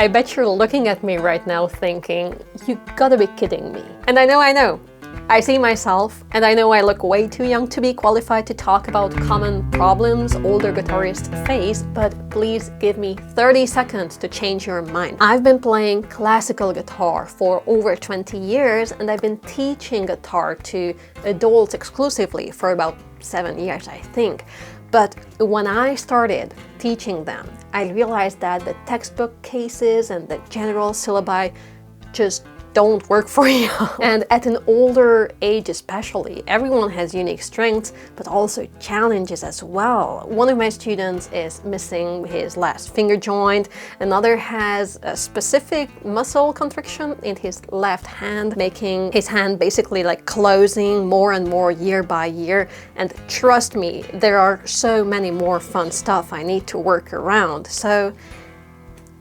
I bet you're looking at me right now thinking, you gotta be kidding me. And I know. I see myself, and I know I look way too young to be qualified to talk about common problems older guitarists face, but please give me 30 seconds to change your mind. I've been playing classical guitar for over 20 years, and I've been teaching guitar to adults exclusively for about 7 years, I think. But when I started teaching them, I realized that the textbook cases and the general syllabi just don't work for you. And at an older age especially, everyone has unique strengths, but also challenges as well. One of my students is missing his last finger joint, another has a specific muscle constriction in his left hand, making his hand basically like closing more and more year by year. And trust me, there are so many more fun stuff I need to work around. So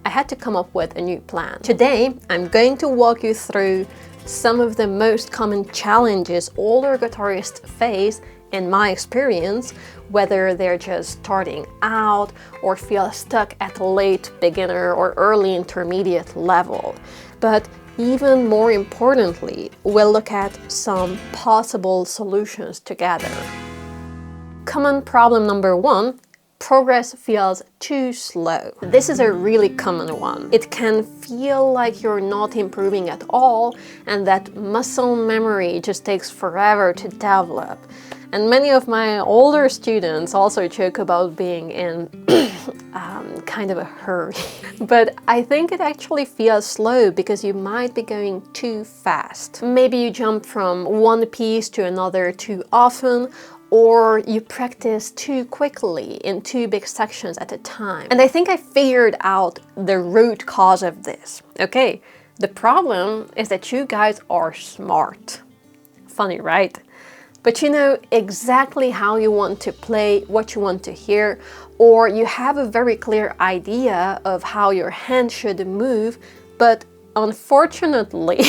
I had to come up with a new plan. Today, I'm going to walk you through some of the most common challenges older guitarists face in my experience, whether they're just starting out or feel stuck at a late beginner or early intermediate level. But even more importantly, we'll look at some possible solutions together. Common problem number 1. Progress feels too slow. This is a really common one. It can feel like you're not improving at all and that muscle memory just takes forever to develop. And many of my older students also joke about being in kind of a hurry. But I think it actually feels slow because you might be going too fast. Maybe you jump from one piece to another too often, or you practice too quickly in too big sections at a time. And I think I figured out the root cause of this. Okay, the problem is that you guys are smart. Funny, right? But you know exactly how you want to play, what you want to hear, or you have a very clear idea of how your hand should move, but unfortunately,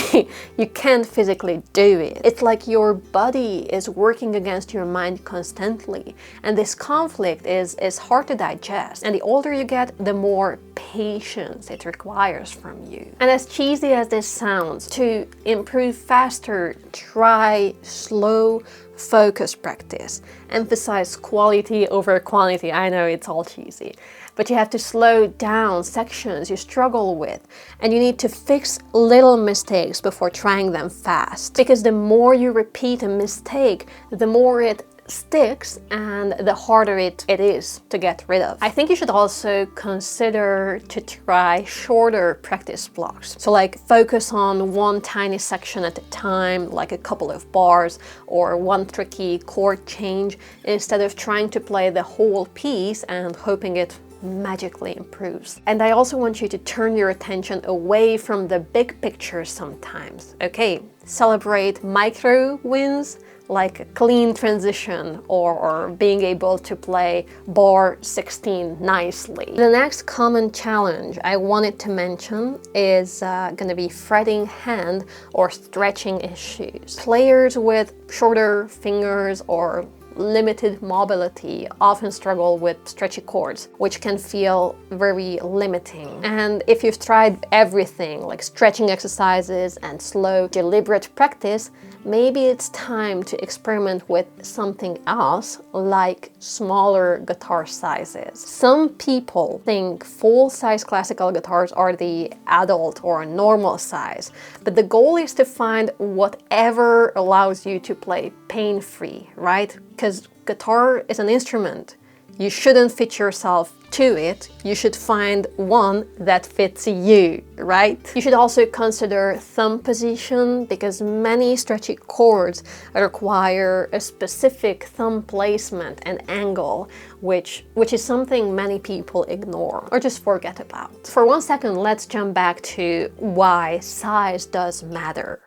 you can't physically do it. It's like your body is working against your mind constantly, and this conflict is hard to digest. And the older you get, the more patience it requires from you. And as cheesy as this sounds, to improve faster, try slow, focus practice. Emphasize quality over quantity. I know it's all cheesy. But you have to slow down sections you struggle with, and you need to fix little mistakes before trying them fast. Because the more you repeat a mistake, the more it sticks and the harder it is to get rid of. I think you should also consider to try shorter practice blocks. So like focus on one tiny section at a time, like a couple of bars or one tricky chord change, instead of trying to play the whole piece and hoping it magically improves. And I also want you to turn your attention away from the big picture sometimes. Okay, celebrate micro wins, like a clean transition or being able to play bar 16 nicely. The next common challenge I wanted to mention is gonna be fretting hand or stretching issues. Players with shorter fingers or limited mobility often struggle with stretchy chords, which can feel very limiting. And if you've tried everything, like stretching exercises and slow, deliberate practice, maybe it's time to experiment with something else, like smaller guitar sizes. Some people think full-size classical guitars are the adult or normal size, but the goal is to find whatever allows you to play pain-free, right? Because guitar is an instrument. You shouldn't fit yourself to it. You should find one that fits you, right? You should also consider thumb position, because many stretchy chords require a specific thumb placement and angle, which is something many people ignore or just forget about. For 1 second, let's jump back to why size does matter.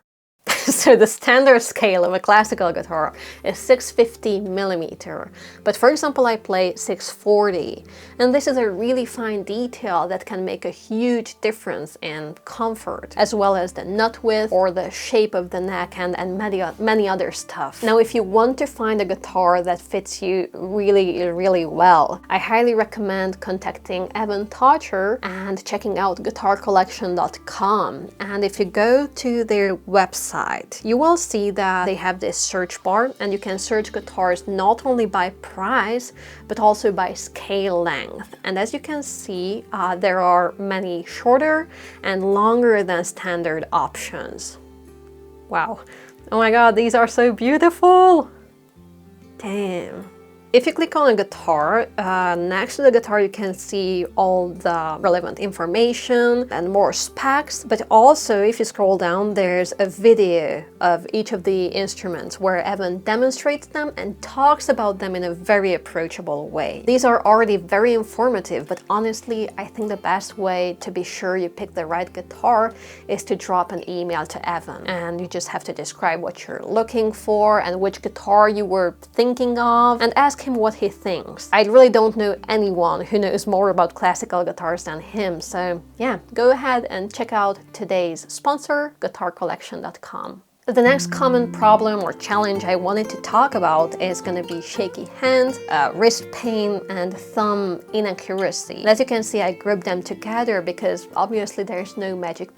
So the standard scale of a classical guitar is 650 millimeter, but for example I play 640, and this is a really fine detail that can make a huge difference in comfort, as well as the nut width or the shape of the neck and many other stuff. Now if you want to find a guitar that fits you really well, I highly recommend contacting Evan Totcher and checking out guitarcollection.com. And if you go to their website, you will see that they have this search bar, and you can search guitars not only by price but also by scale length. And as you can see, there are many shorter and longer than standard options. Wow. Oh my god, these are so beautiful! Damn. If you click on a guitar, next to the guitar you can see all the relevant information and more specs, but also if you scroll down there's a video of each of the instruments where Evan demonstrates them and talks about them in a very approachable way. These are already very informative, but honestly I think the best way to be sure you pick the right guitar is to drop an email to Evan, and you just have to describe what you're looking for and which guitar you were thinking of, and ask him what he thinks. I really don't know anyone who knows more about classical guitars than him, so yeah, go ahead and check out today's sponsor, guitarcollection.com. The next common problem or challenge I wanted to talk about is going to be shaky hands, wrist pain, and thumb inaccuracy. As you can see, I grouped them together because obviously there's no magic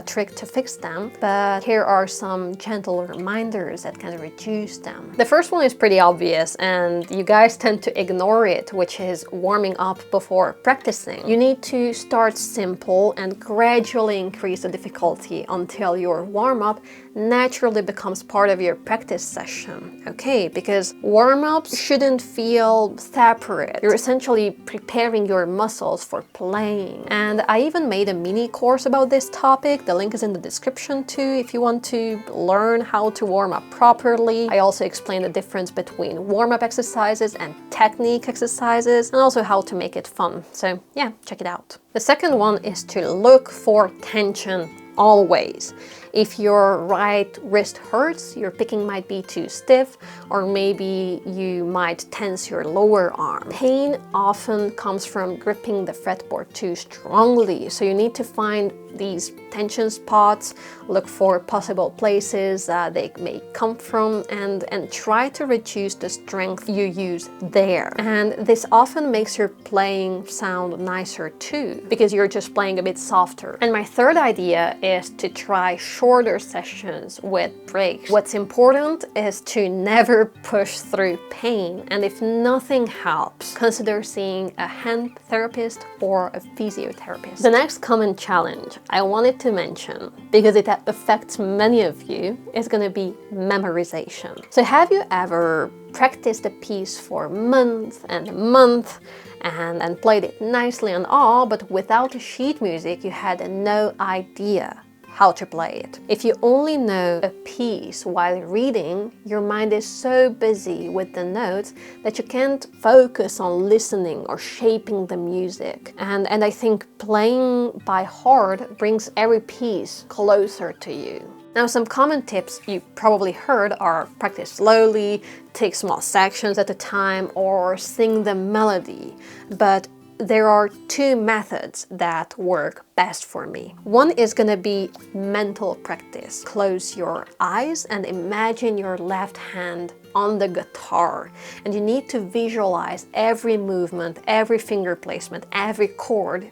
trick to fix them, but here are some gentle reminders that can reduce them. The first one is pretty obvious and you guys tend to ignore it, which is warming up before practicing. You need to start simple and gradually increase the difficulty until your warm-up naturally becomes part of your practice session, okay? Because warm-ups shouldn't feel separate. You're essentially preparing your muscles for playing. And I even made a mini course about this topic. The link is in the description too if you want to learn how to warm up properly. I also explain the difference between warm-up exercises and technique exercises, and also how to make it fun. So yeah, check it out. The second one is to look for tension always. If your right wrist hurts, your picking might be too stiff, or maybe you might tense your lower arm. Pain often comes from gripping the fretboard too strongly, so you need to find these tension spots, look for possible places they may come from, and try to reduce the strength you use there. And this often makes your playing sound nicer too, because you're just playing a bit softer. And my third idea is to try shorter sessions with breaks. What's important is to never push through pain, and if nothing helps, consider seeing a hand therapist or a physiotherapist. The next common challenge I wanted to mention, because it affects many of you, is going to be memorization. So have you ever practiced a piece for months and months and played it nicely and all, but without the sheet music you had no idea how to play it? If you only know a piece while reading, your mind is so busy with the notes that you can't focus on listening or shaping the music. And I think playing by heart brings every piece closer to you. Now, some common tips you probably heard are practice slowly, take small sections at a time, or sing the melody. But there are two methods that work best for me. One is going to be mental practice. Close your eyes and imagine your left hand on the guitar, and you need to visualize every movement, every finger placement, every chord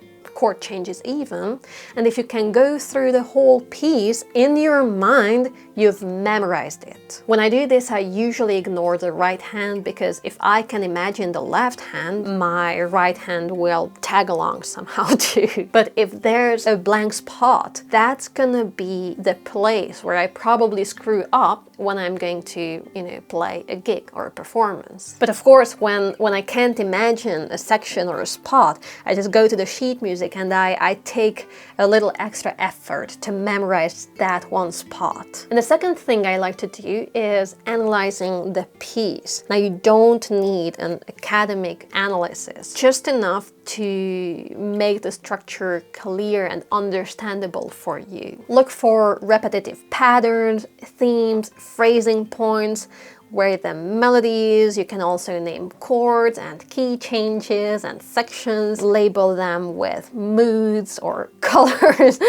changes even, and if you can go through the whole piece in your mind, you've memorized it. When I do this, I usually ignore the right hand, because if I can imagine the left hand, my right hand will tag along somehow too. But if there's a blank spot, that's gonna be the place where I probably screw up when I'm going to, play a gig or a performance. But of course, when I can't imagine a section or a spot, I just go to the sheet music and I take a little extra effort to memorize that one spot. And the second thing I like to do is analyzing the piece. Now, you don't need an academic analysis, just enough to make the structure clear and understandable for you. Look for repetitive patterns, themes, phrasing points, where the melody is. You can also name chords and key changes and sections, label them with moods or colors.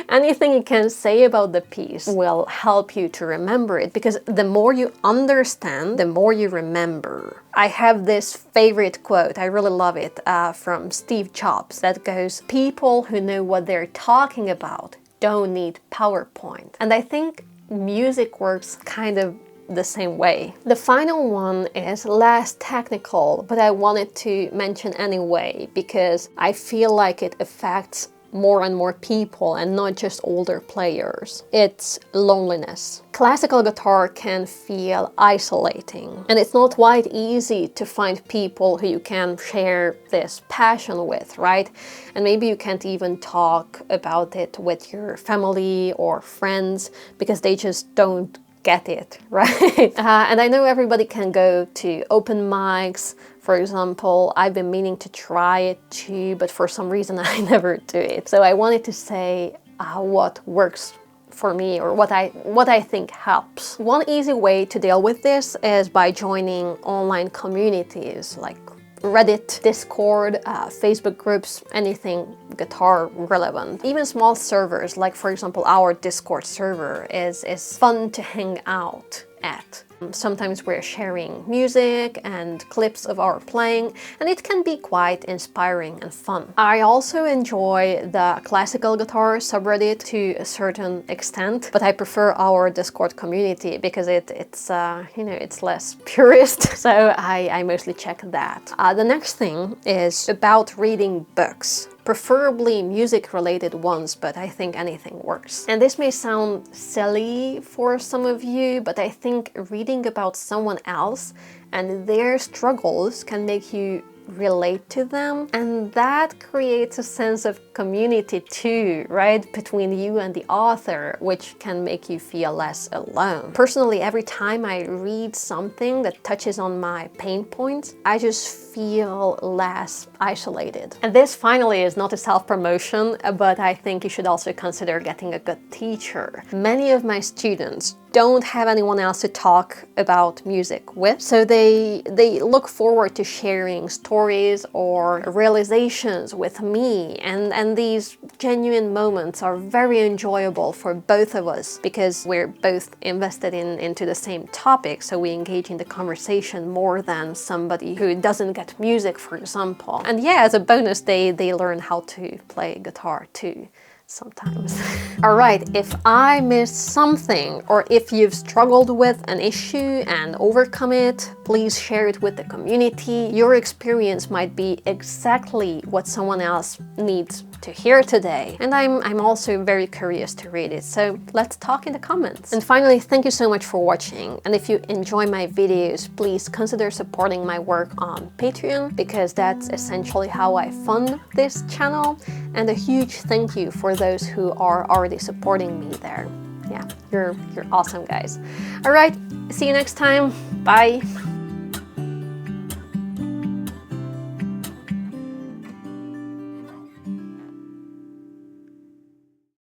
Anything you can say about the piece will help you to remember it, because the more you understand, the more you remember. I have this favorite quote, I really love it, from Steve Jobs, that goes, "People who know what they're talking about don't need PowerPoint." And I think music works kind of the same way. The final one is less technical, but I wanted to mention anyway because I feel like it affects more and more people and not just older players. It's loneliness. Classical guitar can feel isolating, and it's not quite easy to find people who you can share this passion with, right? And maybe you can't even talk about it with your family or friends because they just don't get it, right? And I know everybody can go to open mics, for example. I've been meaning to try it too, but for some reason I never do it. So I wanted to say what works for me, or what I think helps. One easy way to deal with this is by joining online communities like Reddit, Discord, Facebook groups, anything guitar relevant. Even small servers, like for example our Discord server, is fun to hang out at. Sometimes we're sharing music and clips of our playing, and it can be quite inspiring and fun. I also enjoy the classical guitar subreddit to a certain extent, but I prefer our Discord community because it's it's less purist, so I mostly check that. The next thing is about reading books. Preferably music-related ones, but I think anything works. And this may sound silly for some of you, but I think reading about someone else and their struggles can make you relate to them, and that creates a sense of community too, right, between you and the author, which can make you feel less alone. Personally, every time I read something that touches on my pain points, I just feel less isolated. And this finally is not a self-promotion, but I think you should also consider getting a good teacher. Many of my students don't have anyone else to talk about music with, so they look forward to sharing stories or realizations with me, and these genuine moments are very enjoyable for both of us because we're both invested into the same topic, so we engage in the conversation more than somebody who doesn't get music, for example. And yeah, as a bonus, they learn how to play guitar too. Sometimes. All right, if I missed something, or if you've struggled with an issue and overcome it, please share it with the community. Your experience might be exactly what someone else needs to hear today. And I'm also very curious to read it, so let's talk in the comments. And finally, thank you so much for watching. And if you enjoy my videos, please consider supporting my work on Patreon, because that's essentially how I fund this channel. And a huge thank you for those who are already supporting me there. Yeah, you're awesome, guys. All right, see you next time. Bye.